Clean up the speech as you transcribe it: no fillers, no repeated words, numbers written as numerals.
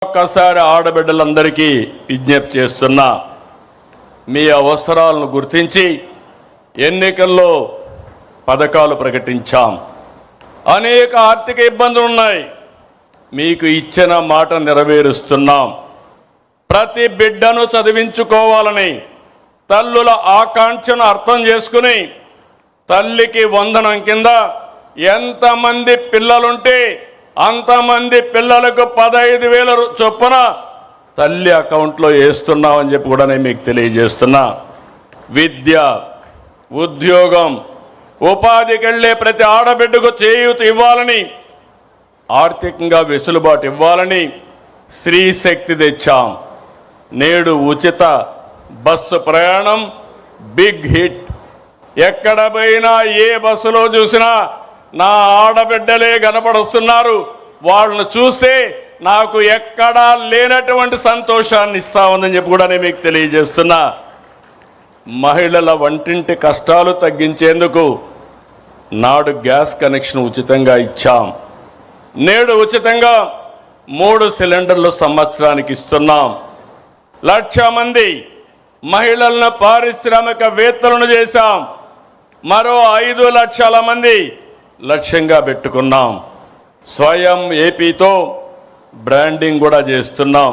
ఒక్కసారి ఆడబిడ్డలందరికీ విజ్ఞప్తి చేస్తున్నా, మీ అవసరాలను గుర్తించి ఎన్నికల్లో పథకాలు ప్రకటించాం. అనేక ఆర్థిక ఇబ్బందులు ఉన్నాయి, మీకు ఇచ్చిన మాట నెరవేరుస్తున్నాం. ప్రతి బిడ్డను చదివించుకోవాలని తల్లుల ఆకాంక్షను అర్థం చేసుకుని తల్లికి వందనం కింద ఎంతమంది పిల్లలుంటే అంతమంది పిల్లలకు 15,000 చొప్పున తల్లి అకౌంట్లో వేస్తున్నామని చెప్పి కూడా నేను మీకు తెలియజేస్తున్నా. విద్య, ఉద్యోగం, ఉపాధికి వెళ్ళే ప్రతి ఆడబిడ్డకు చేయూత ఇవ్వాలని, ఆర్థికంగా వెసులుబాటు ఇవ్వాలని స్త్రీ శక్తి తెచ్చాం. నేడు ఉచిత బస్సు ప్రయాణం బిగ్ హిట్. ఎక్కడ పోయినా ఏ బస్సులో చూసినా నా ఆడబిడ్డలే కనపడుస్తున్నారు. వాళ్ళను చూస్తే నాకు ఎక్కడా లేనటువంటి సంతోషాన్ని ఇస్తా ఉందని చెప్పి కూడా నేను మీకు తెలియజేస్తున్నా. మహిళల వంటింటి కష్టాలు తగ్గించేందుకు నాడు గ్యాస్ కనెక్షన్ ఉచితంగా ఇచ్చాం. నేడు ఉచితంగా 3 సిలిండర్లు సంవత్సరానికి ఇస్తున్నాం. 1,00,000 మంది మహిళలను పారిశ్రామికవేత్తలను చేశాం. మరో 5 లక్షల మంది లక్ష్యంగా పెట్టుకున్నాం. స్వయం ఏపీతో బ్రాండింగ్ కూడా చేస్తున్నాం.